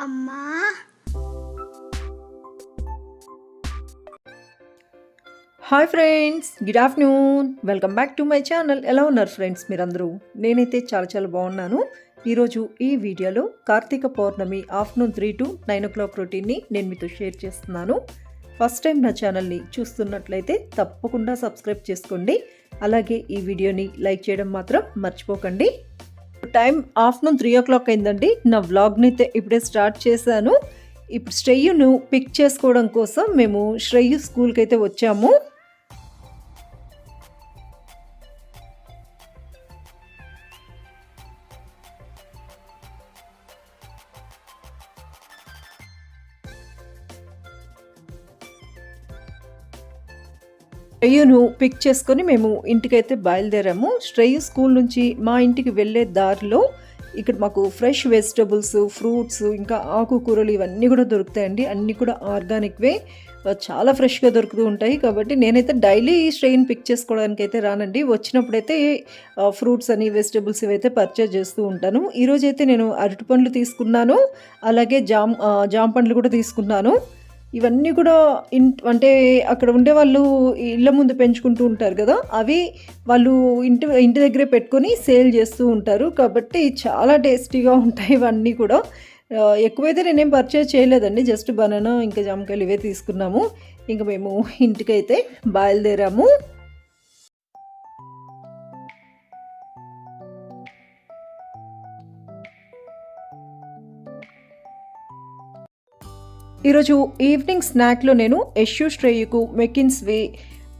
అమ్మా hi friends, good afternoon. Welcome back to my channel. ఎలా ఉన్నారు ఫ్రెండ్స్ మీరందరూ? నేనైతే చాలా బాగున్నాను. ఈరోజు ఈ వీడియోలో కార్తీక పౌర్ణమి ఆఫ్టర్నూన్ 3 to 9 o'clock రొటీన్ని నేను మీతో షేర్ చేస్తున్నాను. ఫస్ట్ టైం నా ఛానల్ని చూస్తున్నట్లయితే తప్పకుండా సబ్స్క్రైబ్ చేసుకోండి. అలాగే ఈ వీడియోని లైక్ చేయడం మాత్రం మర్చిపోకండి. టైం ఆఫ్టర్నూన్ 3 o'clock అయిందండి. నా వ్లాగ్ని అయితే ఇప్పుడే స్టార్ట్ చేశాను. ఇప్పుడు శ్రేయును పిక్ చేసుకోవడం కోసం మేము శ్రేయు స్కూల్కి అయితే వచ్చాము. శ్రేయును పిక్ చేసుకొని మేము ఇంటికైతే బయలుదేరాము. శ్రేయు స్కూల్ నుంచి మా ఇంటికి వెళ్ళే దారిలో ఇక్కడ మాకు ఫ్రెష్ వెజిటబుల్స్, ఫ్రూట్స్, ఇంకా ఆకుకూరలు ఇవన్నీ కూడా దొరుకుతాయండి. అన్నీ కూడా ఆర్గానిక్వే, చాలా ఫ్రెష్గా దొరుకుతూ ఉంటాయి. కాబట్టి నేనైతే డైలీ శ్రేయుని పిక్ చేసుకోవడానికి అయితే రానండి. వచ్చినప్పుడైతే ఫ్రూట్స్ అని, వెజిటబుల్స్ ఇవైతే పర్చేజ్ చేస్తూ ఉంటాను. ఈరోజైతే నేను అరటి పండ్లు తీసుకున్నాను, అలాగే జామ పండ్లు కూడా తీసుకున్నాను. ఇవన్నీ కూడా అంటే అక్కడ ఉండే వాళ్ళు ఇళ్ళ ముందు పెంచుకుంటూ ఉంటారు కదా, అవి వాళ్ళు ఇంటి దగ్గరే పెట్టుకొని సేల్ చేస్తూ ఉంటారు. కాబట్టి చాలా టేస్టీగా ఉంటాయి ఇవన్నీ కూడా. ఎక్కువైతే నేనేం పర్చేజ్ చేయలేదండి, జస్ట్ బనానా ఇంకా జామకాయలు ఇవే తీసుకున్నాము. ఇంకా మేము ఇంటికైతే బయలుదేరాము. ఈరోజు ఈవినింగ్ స్నాక్లో నేను యశు శ్రేయుకు మెకిన్స్వి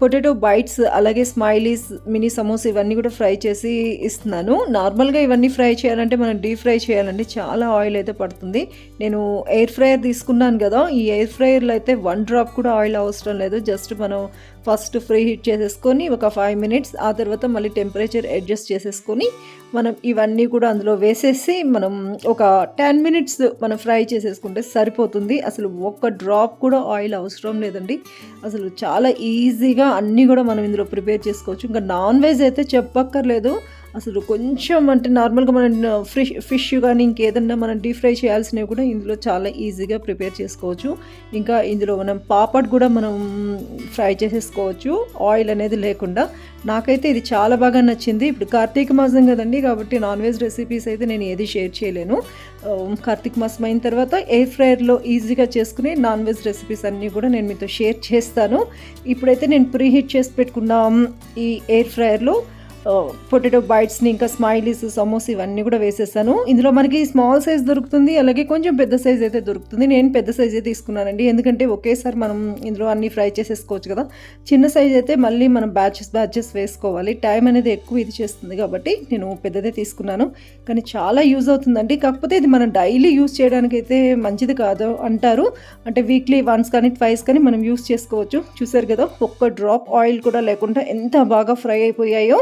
పొటాటో బైట్స్, అలాగే స్మైలీస్, మినీ సమోసా ఇవన్నీ కూడా ఫ్రై చేసి ఇస్తున్నాను. నార్మల్గా ఇవన్నీ ఫ్రై చేయాలంటే మనం డీప్ ఫ్రై చేయాలండి, చాలా ఆయిల్ అయితే పడుతుంది. నేను ఎయిర్ ఫ్రైయర్ తీసుకున్నాను కదా, ఈ ఎయిర్ ఫ్రైయర్లో అయితే 1 drop కూడా ఆయిల్ అవసరం లేదు. జస్ట్ మనం ఫస్ట్ ఫ్రీ హీట్ చేసేసుకొని ఒక 5 minutes, ఆ తర్వాత మళ్ళీ టెంపరేచర్ అడ్జస్ట్ చేసేసుకొని మనం ఇవన్నీ కూడా అందులో వేసేసి మనం ఒక 10 minutes మనం ఫ్రై చేసేసుకుంటే సరిపోతుంది. అసలు ఒక్క డ్రాప్ కూడా ఆయిల్ అవసరం లేదండి. అసలు చాలా ఈజీగా అన్నీ కూడా మనం ఇందులో ప్రిపేర్ చేసుకోవచ్చు. ఇంకా నాన్ వెజ్ అయితే చెప్పక్కర్లేదు. అసలు కొంచెం అంటే నార్మల్గా మనం ఫిష్ కానీ ఇంకేదన్నా మనం డీప్ ఫ్రై చేయాల్సినవి కూడా ఇందులో చాలా ఈజీగా ప్రిపేర్ చేసుకోవచ్చు. ఇంకా ఇందులో మనం పాపడ్ కూడా మనం ఫ్రై చేసేసుకోవచ్చు ఆయిల్ అనేది లేకుండా. నాకైతే ఇది చాలా బాగా నచ్చింది. ఇప్పుడు కార్తీక మాసం కదండి, కాబట్టి నాన్ వెజ్ రెసిపీస్ అయితే నేను ఏది షేర్ చేయలేను. కార్తీక మాసం అయిన తర్వాత ఎయిర్ ఫ్రైయర్లో ఈజీగా చేసుకుని నాన్ వెజ్ రెసిపీస్ అన్నీ కూడా నేను మీతో షేర్ చేస్తాను. ఇప్పుడైతే నేను ప్రీ హీట్ చేసి పెట్టుకున్న ఈ ఎయిర్ ఫ్రైయర్లో పొటాటో బైట్స్ని, ఇంకా స్మైలీస్, సమోసా ఇవన్నీ కూడా వేసేసాను. ఇందులో మనకి స్మాల్ సైజ్ దొరుకుతుంది, అలాగే కొంచెం పెద్ద సైజ్ అయితే దొరుకుతుంది. నేను పెద్ద సైజే తీసుకున్నానండి, ఎందుకంటే ఒకేసారి మనం ఇందులో అన్నీ ఫ్రై చేసేసుకోవచ్చు కదా. చిన్న సైజ్ అయితే మళ్ళీ మనం బ్యాచెస్ వేసుకోవాలి, టైం అనేది ఎక్కువ ఇది చేస్తుంది. కాబట్టి నేను పెద్దదే తీసుకున్నాను. కానీ చాలా యూజ్ అవుతుందండి. కాకపోతే ఇది మనం డైలీ యూజ్ చేయడానికి అయితే మంచిది కాదు అంటారు. అంటే వీక్లీ వన్స్ కానీ ట్వైస్ కానీ మనం యూజ్ చేసుకోవచ్చు. చూసారు కదా, ఒక్క డ్రాప్ ఆయిల్ కూడా లేకుండా ఎంత బాగా ఫ్రై అయిపోయాయో.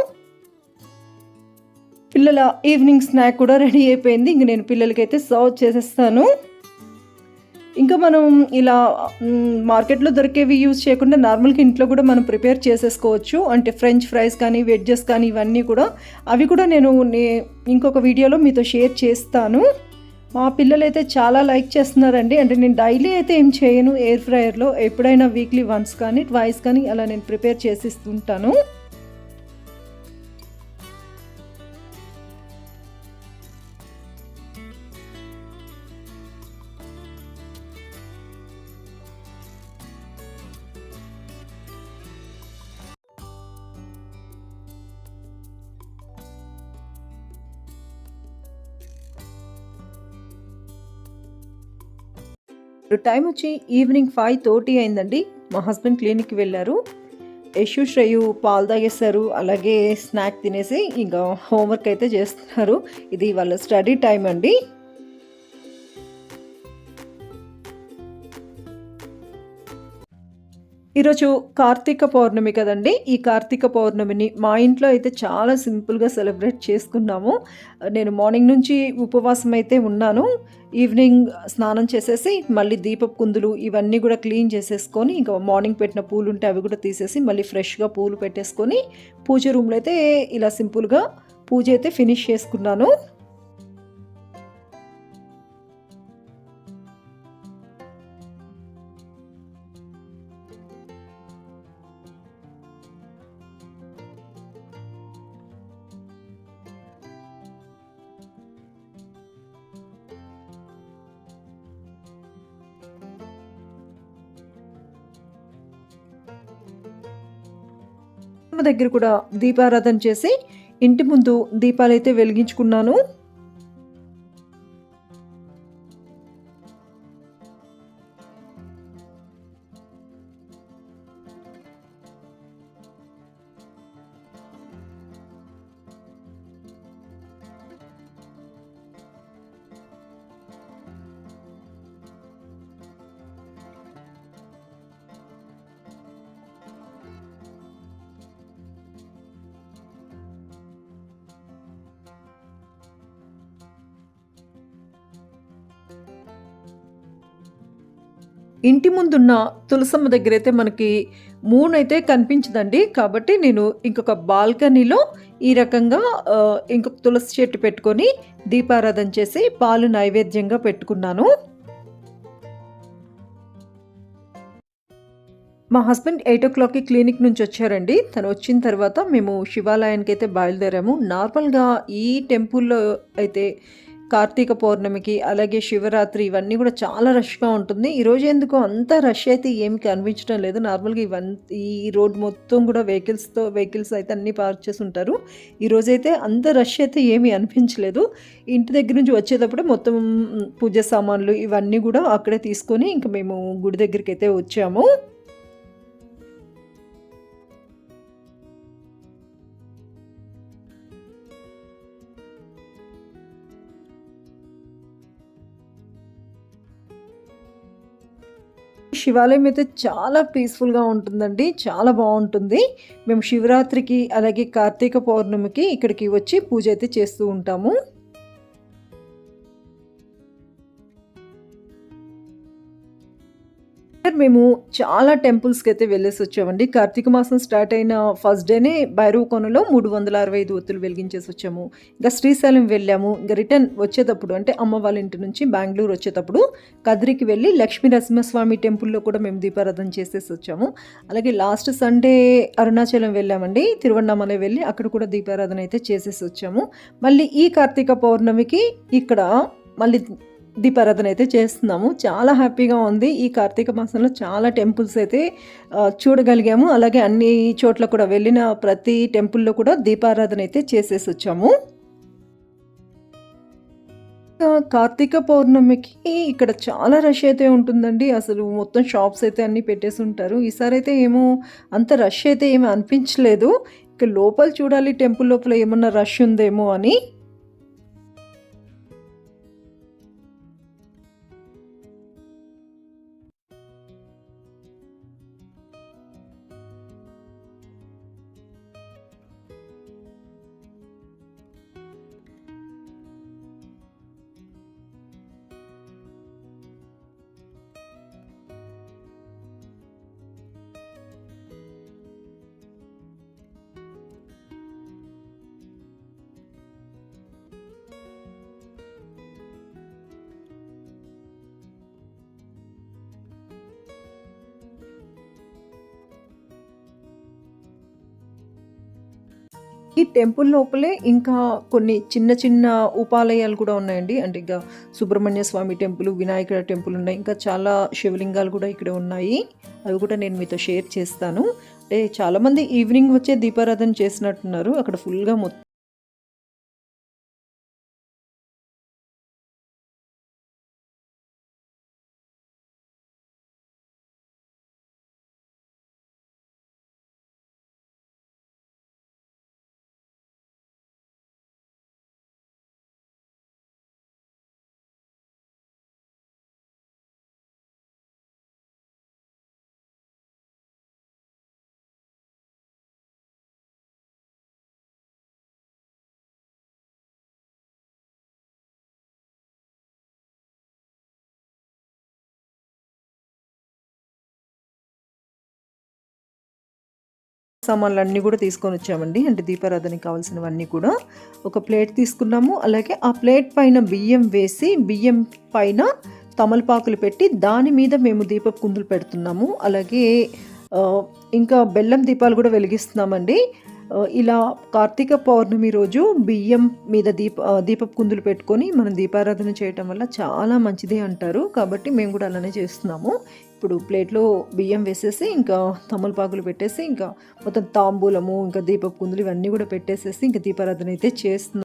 పిల్లల ఈవినింగ్ స్నాక్ కూడా రెడీ అయిపోయింది. ఇంక నేను పిల్లలకైతే సర్వ్ చేసేస్తాను. ఇంకా మనం ఇలా మార్కెట్లో దొరికేవి యూజ్ చేయకుండా నార్మల్గా ఇంట్లో కూడా మనం ప్రిపేర్ చేసేసుకోవచ్చు. అంటే ఫ్రెంచ్ ఫ్రైస్ కానీ, వెడ్జెస్ కానీ ఇవన్నీ కూడా, అవి కూడా నేను ఇంకొక వీడియోలో మీతో షేర్ చేస్తాను. మా పిల్లలైతే చాలా లైక్ చేస్తున్నారండి. అంటే నేను డైలీ అయితే ఏం చేయను ఎయిర్ ఫ్రైయర్లో, ఎప్పుడైనా వీక్లీ వన్స్ కానీ ట్వైస్ కానీ అలా నేను ప్రిపేర్ చేసిస్తుంటాను. టైం వచ్చి ఈవినింగ్ 5:30 అయిందండి. మా హస్బెండ్ క్లినిక్కి వెళ్ళారు. యశు శ్రేయు పాలు తాగేస్తారు, అలాగే స్నాక్ తినేసి ఇంకా హోంవర్క్ అయితే చేస్తున్నారు. ఇది వాళ్ళ స్టడీ టైం అండి. ఈరోజు కార్తీక పౌర్ణమి కదండి. ఈ కార్తీక పౌర్ణమిని మా ఇంట్లో అయితే చాలా సింపుల్గా సెలబ్రేట్ చేసుకున్నాము. నేను మార్నింగ్ నుంచి ఉపవాసం అయితే ఉన్నాను. ఈవినింగ్ స్నానం చేసేసి మళ్ళీ దీపపు కుందులు ఇవన్నీ కూడా క్లీన్ చేసేసుకొని, ఇంకా మార్నింగ్ పెట్టిన పూలు ఉంటే అవి కూడా తీసేసి మళ్ళీ ఫ్రెష్గా పూలు పెట్టేసుకొని పూజ రూమ్లో అయితే ఇలా సింపుల్గా పూజ అయితే ఫినిష్ చేసుకున్నాను. దగ్గర కూడా దీపారాధన చేసి ఇంటి ముందు దీపాలైతే వెలిగించుకున్నాను. ఇంటి ముందున్న తులసమ్మ దగ్గరైతే మనకి మూన్ అయితే కనిపించదండి. కాబట్టి నేను ఇంకొక బాల్కనీలో ఈ రకంగా ఇంకొక తులసి చెట్టు పెట్టుకొని దీపారాధన చేసి పాలు నైవేద్యంగా పెట్టుకున్నాను. మా హస్బెండ్ 8:00కి క్లినిక్ నుంచి వచ్చారండి. తను వచ్చిన తర్వాత మేము శివాలయానికి అయితే బయలుదేరాము. నార్మల్గా ఈ టెంపుల్లో అయితే కార్తీక పౌర్ణమికి అలాగే శివరాత్రి ఇవన్నీ కూడా చాలా రష్గా ఉంటుంది. ఈరోజు ఎందుకో అంత రష్ అయితే ఏమి కనిపించడం లేదు. నార్మల్గా ఈ రోడ్ మొత్తం కూడా వెహికల్స్ అయితే అన్నీ పార్క్ చేసి ఉంటారు. ఈరోజైతే అంత రష్ అయితే ఏమీ అనిపించలేదు. ఇంటి దగ్గర నుంచి వచ్చేటప్పుడు మొత్తం పూజ సామాన్లు ఇవన్నీ కూడా అక్కడే తీసుకొని ఇంక మేము గుడి దగ్గరికి అయితే వచ్చాము. శివాలయం అయితే చాలా పీస్ఫుల్గా ఉంటుందండి. చాలా బాగుంటుంది. మేము శివరాత్రికి అలాగే కార్తీక పౌర్ణమికి ఇక్కడికి వచ్చి పూజ అయితే చేస్తూ ఉంటాము. మేము చాలా టెంపుల్స్కి అయితే వెళ్ళేసి వచ్చామండి. కార్తీక మాసం స్టార్ట్ అయిన ఫస్ట్ డేనే భైరవకోనలో 365 ఒత్తులు వెలిగించేసి వచ్చాము. ఇంకా శ్రీశైలం వెళ్ళాము. ఇంకా రిటర్న్ వచ్చేటప్పుడు అంటే అమ్మ వాళ్ళ ఇంటి నుంచి బెంగళూరు వచ్చేటప్పుడు కదిరికి వెళ్ళి లక్ష్మీ నరసింహస్వామి టెంపుల్లో కూడా మేము దీపారాధన చేసేసి వచ్చాము. అలాగే లాస్ట్ సండే అరుణాచలం వెళ్ళామండి. తిరువన్నామలై వెళ్ళి అక్కడ కూడా దీపారాధన అయితే చేసేసి వచ్చాము. మళ్ళీ ఈ కార్తీక పౌర్ణమికి ఇక్కడ మళ్ళీ దీపారాధన అయితే చేస్తున్నాము. చాలా హ్యాపీగా ఉంది. ఈ కార్తీక మాసంలో చాలా టెంపుల్స్ అయితే చూడగలిగాము. అలాగే అన్ని చోట్ల కూడా వెళ్ళిన ప్రతి టెంపుల్లో కూడా దీపారాధన అయితే చేసేసి వచ్చాము. కార్తీక పౌర్ణమికి ఇక్కడ చాలా రష్ అయితే ఉంటుందండి. అసలు మొత్తం షాప్స్ అయితే అన్నీ పెట్టేసి ఉంటారు. ఈసారి అయితే ఏమో అంత రష్ అయితే ఏమీ అనిపించలేదు. ఇక లోపల చూడాలి టెంపుల్ లోపల ఏమన్నా రష్ ఉందేమో అని. ఈ టెంపుల్ లోపలే ఇంకా కొన్ని చిన్న చిన్న ఉపాలయాలు కూడా ఉన్నాయండి. అంటే ఇంకా సుబ్రహ్మణ్య స్వామి టెంపుల్, వినాయకుడ టెంపుల్ ఉన్నాయి. ఇంకా చాలా శివలింగాలు కూడా ఇక్కడ ఉన్నాయి. అవి కూడా నేను మీతో షేర్ చేస్తాను. అంటే చాలామంది ఈవినింగ్ వచ్చే దీపారాధన చేసినట్టున్నారు. అక్కడ ఫుల్గా మొత్తం సామాన్లు అన్నీ కూడా తీసుకొని వచ్చామండి. అంటే దీపారాధనకి కావాల్సినవన్నీ కూడా ఒక ప్లేట్ తీసుకున్నాము. అలాగే ఆ ప్లేట్ పైన బియ్యం వేసి బియ్యం పైన తమలపాకులు పెట్టి దాని మీద మేము దీపపు కుందులు పెడుతున్నాము. అలాగే ఇంకా బెల్లం దీపాలు కూడా వెలిగిస్తున్నామండి. ఇలా కార్తీక పౌర్ణమి రోజు బియ్యం మీద దీపపు కుందులు పెట్టుకొని మనం దీపారాధన చేయటం వల్ల చాలా మంచిది అంటారు. కాబట్టి మేము కూడా అలానే చేస్తున్నాము. ఇప్పుడు ప్లేట్‌లో బియ్యం వేసేసి, ఇంకా తమలపాకులు పెట్టేసి, ఇంకా మొత్తం తాంబూలము, ఇంకా దీపపు కుందులు ఇవన్నీ కూడా పెట్టేసేసి, ఇంక దీపారాధన అయితే చేస్తున్నాం.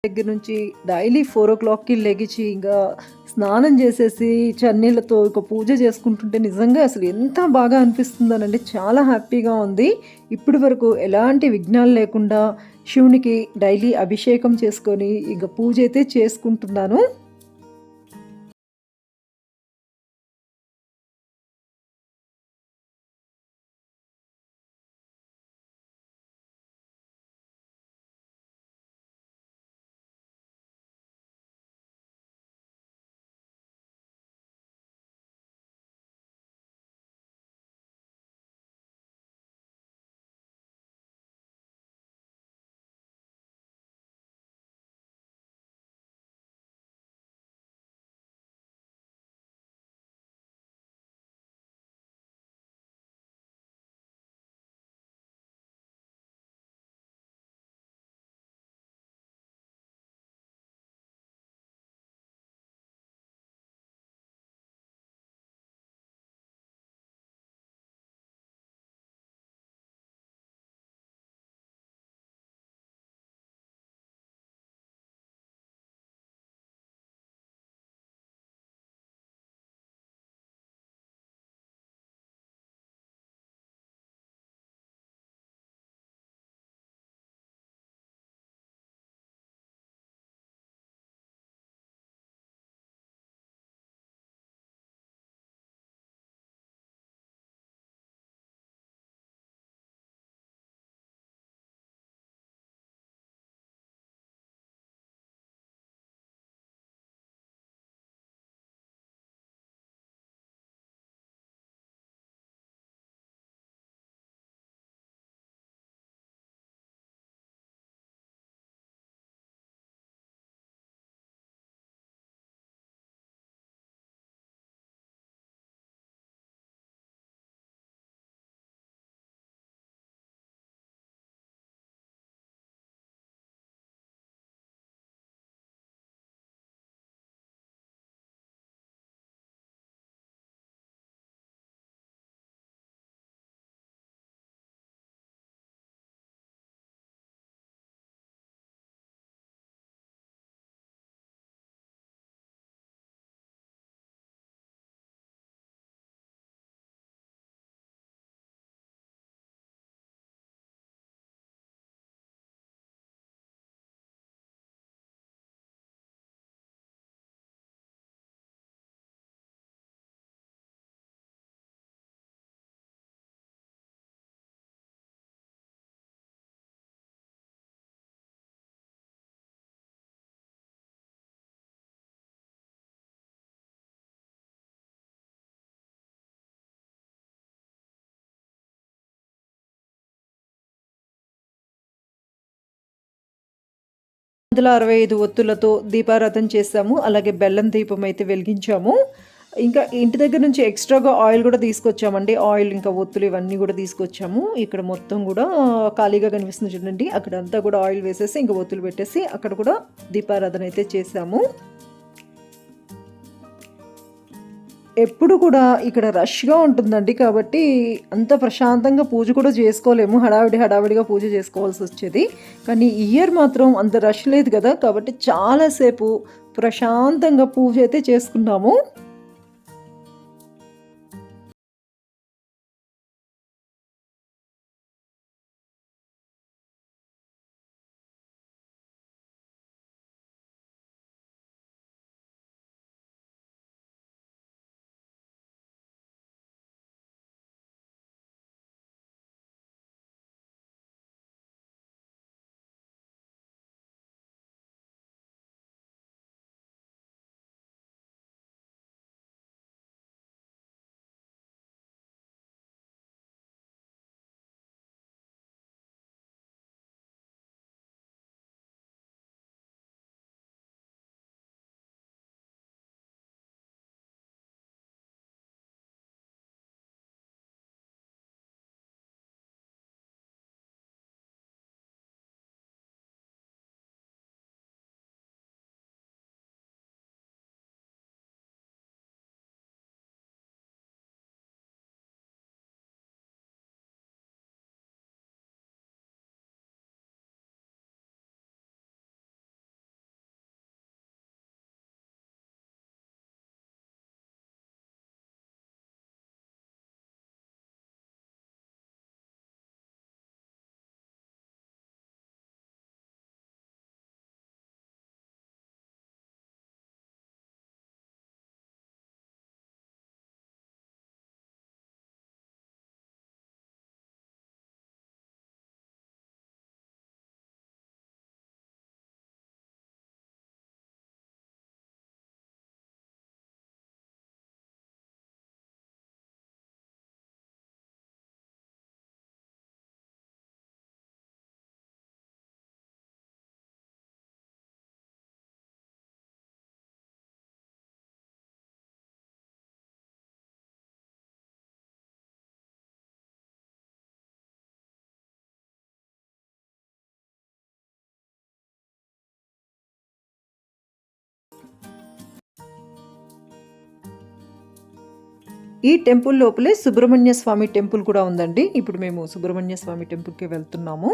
దగ్గర నుంచి డైలీ 4:00కి లెగిచి ఇంకా స్నానం చేసేసి చన్నీళ్ళతో ఇక పూజ చేసుకుంటుంటే నిజంగా అసలు ఎంత బాగా అనిపిస్తుందోనండి. చాలా హ్యాపీగా ఉంది. ఇప్పటి వరకు ఎలాంటి విఘ్నాలు లేకుండా శివునికి డైలీ అభిషేకం చేసుకొని ఇంక పూజ అయితే చేసుకుంటున్నాను. వందల 65 ఒత్తులతో దీపారాధన చేశాము. అలాగే బెల్లం దీపం అయితే వెలిగించాము. ఇంకా ఇంటి దగ్గర నుంచి ఎక్స్‌ట్రాగా ఆయిల్ గూడా తీసుకొచ్చామండి. ఆయిల్ ఇంకా ఒత్తులు ఇవన్నీ గూడా తీసుకొచ్చాము. ఇక్కడ మొత్తం గూడా ఖాళీగా కనిపిస్తుంది చూడండి. అక్కడంతా గూడా ఆయిల్ వేసేసి ఇంక ఒత్తులు పెట్టేసి అక్కడ కూడా దీపారాధన అయితే చేశాము. ఎప్పుడు కూడా ఇక్కడ రష్‌గా ఉంటుందండి. కాబట్టి అంత ప్రశాంతంగా పూజ కూడా చేసుకోలేము. హడావిడిగా పూజ చేసుకోవాల్సొచ్చేది. కానీ ఈ ఇయర్ మాత్రం అంత రష్ లేదు గదా! కాబట్టి చాలా సేపు ప్రశాంతంగా పూజ అయితే చేసుకున్నాము. ఈ టెంపుల్ లోపలే సుబ్రహ్మణ్య స్వామి టెంపుల్ కూడా ఉందండి. ఇప్పుడు మేము సుబ్రహ్మణ్య స్వామి టెంపుల్కి వెళ్తున్నాము.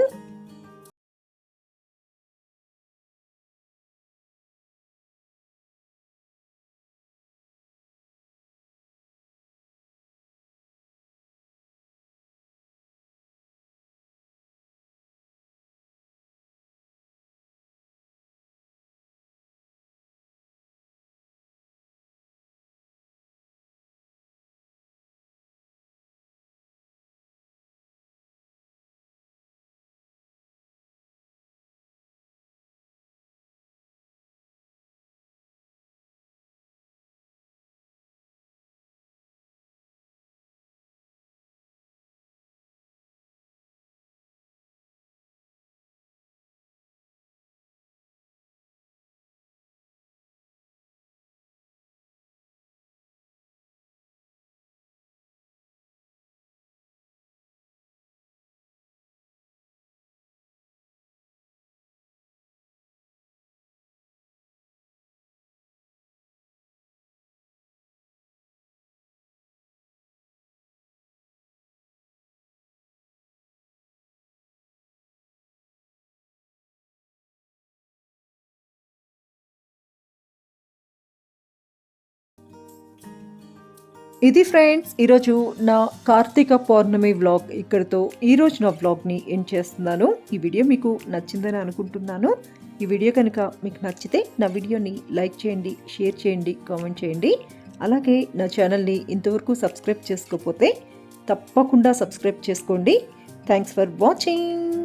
ఇది ఫ్రెండ్స్ ఈరోజు నా కార్తీక పౌర్ణమి వ్లాగ్. ఇక్కడితో ఈరోజు నా వ్లాగ్ని ఎండ్ చేస్తున్నాను. ఈ వీడియో మీకు నచ్చిందని అనుకుంటున్నాను. ఈ వీడియో కనుక మీకు నచ్చితే నా వీడియోని లైక్ చేయండి, షేర్ చేయండి, కామెంట్ చేయండి. అలాగే నా ఛానల్ని ఇంతవరకు సబ్స్క్రైబ్ చేసుకోకపోతే తప్పకుండా సబ్స్క్రైబ్ చేసుకోండి. Thanks for watching.